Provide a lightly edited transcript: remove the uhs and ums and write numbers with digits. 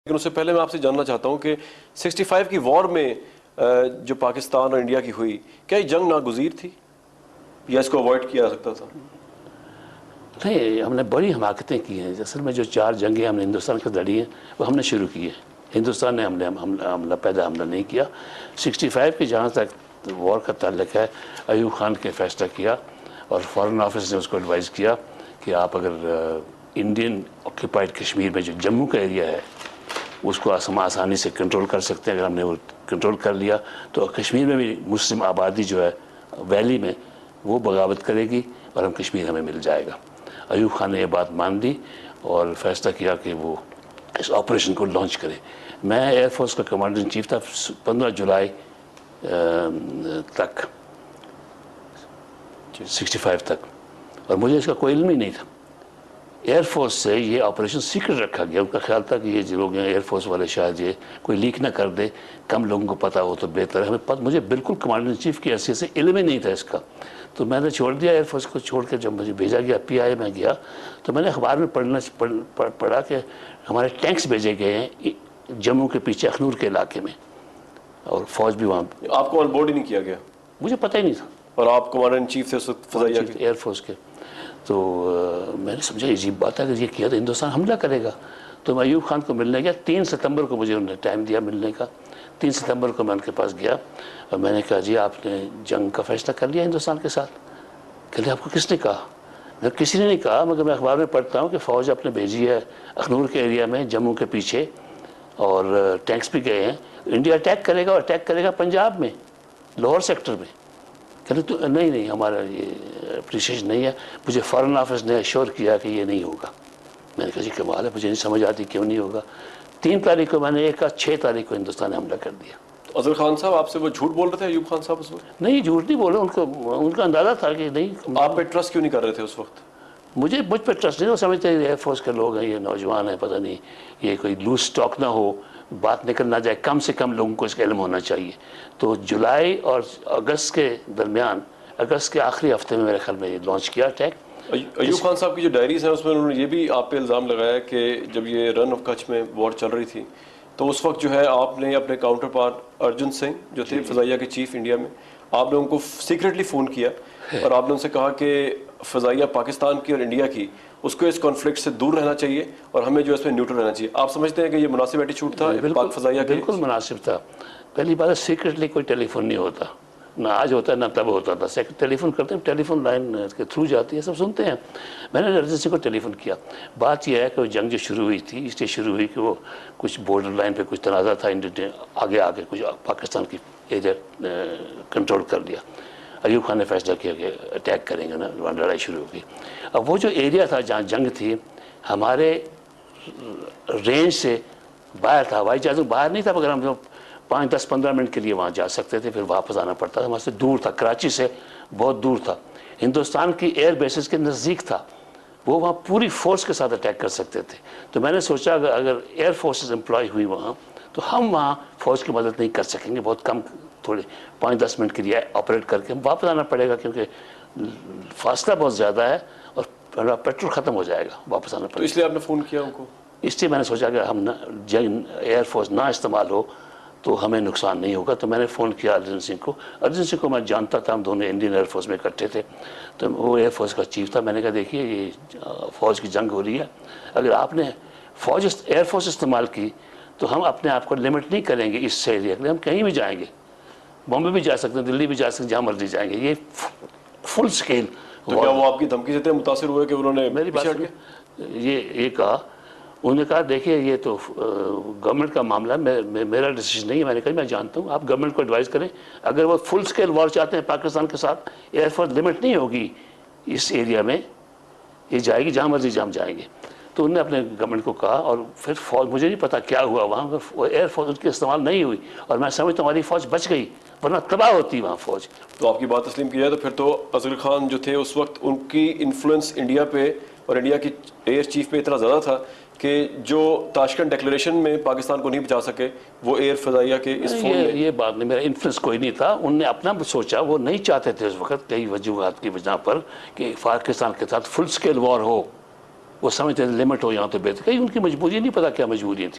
لیکن اس سے پہلے میں آپ سے جاننا چاہتا ہوں کہ 65 کی وار میں جو پاکستان اور انڈیا کی ہوئی، کیا یہ جنگ ناگزیر تھی یا اس کو اوائڈ کیا جا سکتا تھا؟ نہیں، ہم نے بڑی حماقتیں کی ہیں. اصل میں جو 4 جنگیں ہم نے ہندوستان کے لڑی ہیں وہ ہم نے شروع کی ہیں. ہندوستان نے پہلا حملہ نہیں کیا. 65 کی جہاں تک وار کا تعلق ہے، ایوب خان نے فیصلہ کیا اور فارن آفس نے اس کو ایڈوائز کیا کہ آپ اگر انڈین آکوپائڈ کشمیر میں جو جموں کا ایریا ہے اس کو آسانی سے کنٹرول کر سکتے ہیں. اگر ہم نے وہ کنٹرول کر لیا تو کشمیر میں بھی مسلم آبادی جو ہے ویلی میں وہ بغاوت کرے گی اور ہم کشمیر ہمیں مل جائے گا. ایوب خان نے یہ بات مان لی اور فیصلہ کیا کہ وہ اس آپریشن کو لانچ کرے. میں ایئر فورس کا کمانڈر ان چیف تھا 15 جولائی تک، 65 تک، اور مجھے اس کا کوئی علم ہی نہیں تھا. ایئر فورس سے یہ آپریشن سیکرٹ رکھا گیا. ان کا خیال تھا کہ یہ جو لوگ ہیں ایئر فورس والے شاید یہ کوئی لیک نہ کر دے، کم لوگوں کو پتہ ہو تو بہتر ہے. مجھے بالکل کمانڈر ان چیف کی حیثیت سے علم ہی نہیں تھا اس کا. تو میں نے چھوڑ دیا ایئر فورس کو. چھوڑ کے جب مجھے بھیجا گیا PI میں گیا تو میں نے اخبار میں پڑھا کہ ہمارے ٹینکس بھیجے گئے ہیں جموں کے پیچھے اخنور کے علاقے میں اور فوج بھی وہاں. آپ کو آن بورڈ ہی نہیں کیا گیا؟ مجھے پتہ ہی نہیں تھا. اور آپ کمانڈر ان چیف تھے اس وقت فضائیہ کے؟ ایئر فورس کے. تو میں نے سمجھا عجیب بات ہے کہ یہ کیا تو ہندوستان حملہ کرے گا. تو میں ایوب خان کو ملنے گیا. 3 ستمبر کو مجھے انہوں نے ٹائم دیا ملنے کا. 3 ستمبر کو میں ان کے پاس گیا اور میں نے کہا جی آپ نے جنگ کا فیصلہ کر لیا ہندوستان کے ساتھ؟ کہ آپ کو کس نے کہا؟ میں کسی نے نہیں کہا، مگر میں اخبار میں پڑھتا ہوں کہ فوج آپ نے بھیجی ہے اخنور کے ایریا میں جموں کے پیچھے اور ٹینکس بھی گئے ہیں. انڈیا اٹیک کرے گا اور اٹیک کرے گا پنجاب میں، لاہور سیکٹر میں. کہ تو نہیں ہمارا یہ اپریشیشن نہیں ہے. مجھے فارن آفس نے ایشور کیا کہ یہ نہیں ہوگا. میں نے کہا جی کمال ہے، مجھے نہیں سمجھ آتی کیوں نہیں ہوگا. 3 تاریخ کو میں نے کہا 6 تاریخ کو ہندوستان نے حملہ کر دیا. اظہر خان صاحب آپ سے وہ جھوٹ بول رہے تھے ایوب خان صاحب اس وقت؟ نہیں جھوٹ نہیں بول رہے، ان کا اندازہ تھا کہ نہیں. آپ پہ ٹرسٹ کیوں نہیں کر رہے تھے اس وقت؟ مجھ پہ ٹرسٹ نہیں. وہ سمجھتے ہیں ایئر فورس کے لوگ ہیں، یہ نوجوان ہیں، پتہ نہیں یہ کوئی لوز سٹاک نہ ہو، بات نکل نہ جائے، کم سے کم لوگوں کو اس کا علم ہونا چاہیے. تو جولائی اور اگست کے درمیان، اگست کے آخری ہفتے میں میرے خیال میں یہ لانچ کیا اٹیک. ایوب خان صاحب کی جو ڈائریز ہیں اس میں انہوں نے یہ بھی آپ پہ الزام لگایا کہ جب یہ رن آف کچھ میں وار چل رہی تھی تو اس وقت جو ہے آپ نے اپنے کاؤنٹر پارٹ ارجن سنگھ جو تھے فضائیہ کے چیف انڈیا میں، آپ نے ان کو سیکریٹلی فون کیا اور آپ نے ان سے کہا کہ فضائیہ پاکستان کی اور انڈیا کی اس کو اس کانفلکٹ سے دور رہنا چاہیے اور ہمیں جو اس میں نیوٹرل رہنا چاہیے. آپ سمجھتے ہیں کہ یہ مناسب ایٹیچیوڈ تھا پاک فضائیہ کے؟ بالکل مناسب تھا. پہلی بات سیکریٹلی کوئی ٹیلی فون نہیں ہوتا، نہ آج ہوتا ہے نہ تب ہوتا تھا. ٹیلی فون کرتے ہیں، ٹیلی فون لائن کے تھرو جاتی ہے، سب سنتے ہیں. میں نے ارجن سنگھ کو ٹیلی فون کیا. بات یہ ہے کہ وہ جنگ جو شروع ہوئی تھی اس لیے شروع ہوئی کہ وہ کچھ بارڈر لائن پہ کچھ تنازع تھا، آگے کچھ پاکستان کی ایریا کنٹرول کر لیا. ایوب خان نے فیصلہ کیا کہ اٹیک کریں گے نا، لڑائی شروع ہوگی. اب وہ جو ایریا تھا جہاں جنگ تھی ہمارے رینج سے باہر تھا. ہوائی جہاز باہر نہیں تھا مگر ہم 5-10-15 منٹ کے لیے وہاں جا سکتے تھے، پھر واپس آنا پڑتا تھا. وہاں سے دور تھا، کراچی سے بہت دور تھا، ہندوستان کی ایئر بیسز کے نزدیک تھا. وہ وہاں پوری فورس کے ساتھ اٹیک کر سکتے تھے. تو میں نے سوچا اگر ایئر فورسز امپلائی ہوئی وہاں تو ہم وہاں فوج کی مدد نہیں کر سکیں گے. بہت کم، تھوڑے 5-10 منٹ کے لیے آپریٹ کر کے ہم واپس آنا پڑے گا کیونکہ فاصلہ بہت زیادہ ہے اور پیٹرول ختم ہو جائے گا، واپس آنا پڑے گا. تو اس لیے آپ نے فون کیا ان کو؟ اس لیے میں نے سوچا کہ ہم ایئر فورس نہ استعمال ہو تو ہمیں نقصان نہیں ہوگا. تو میں نے فون کیا ارجن سنگھ کو. ارجن سنگھ کو میں جانتا تھا، ہم دونوں انڈین ایئر فورس میں اکٹھے تھے. تو وہ ایئر فورس کا چیف تھا. میں نے کہا دیکھیے یہ فوج کی جنگ ہو رہی ہے، اگر آپ نے ایئر فورس استعمال کی تو ہم اپنے آپ کو لمٹ نہیں کریں گے اس سے ایریا کے لیے. ہم کہیں بھی جائیں گے، بامبے بھی جا سکتے ہیں، دلی بھی جا سکتے ہیں، جہاں مرضی جائیں گے. یہ فل اسکیل. تو کیا وہ آپ کی دھمکی سے اتنے متاثر ہوئے کہ انہوں نے میری بات یہ کہا؟ انہوں نے کہا دیکھیے یہ تو گورنمنٹ کا معاملہ ہے، میرا ڈیسیجن نہیں ہے. میں نے کہا میں جانتا ہوں، آپ گورنمنٹ کو ایڈوائز کریں. اگر وہ فل اسکیل وار چاہتے ہیں پاکستان کے ساتھ، ایئر فورس لمٹ نہیں ہوگی اس ایریا میں، یہ جائے گی جہاں مرضی جہاں جائیں گے. تو انہوں نے اپنے گورنمنٹ کو کہا اور پھر فوج، مجھے نہیں پتا کیا ہوا وہاں، ایئر فورس ان کی استعمال نہیں ہوئی اور میں سمجھتا ہوں ہماری فوج بچ گئی ورنہ تباہ ہوتی وہاں فوج. تو آپ کی بات تسلیم کی جائے تو پھر تو اظہر خان جو تھے اس وقت ان کی انفلوئنس انڈیا پہ اور انڈیا کی ایئر چیف پہ اتنا زیادہ تھا کہ جو تاشکنڈ ڈیکلیریشن میں پاکستان کو نہیں بچا سکے وہ ایئر فضائیہ کے اس فون میں. یہ بات نہیں، میرا انفلوئنس کوئی نہیں تھا. انہوں نے اپنا سوچا، وہ نہیں چاہتے تھے اس وقت کئی وجوہات کی وجہ پر کہ پاکستان کے ساتھ فل اسکیل وار ہو. وہ سمجھتے تھے لمٹ ہو یہاں تو بہتر. کہیں ان کی مجبوری نہیں، پتا کیا مجبوریاں تھیں.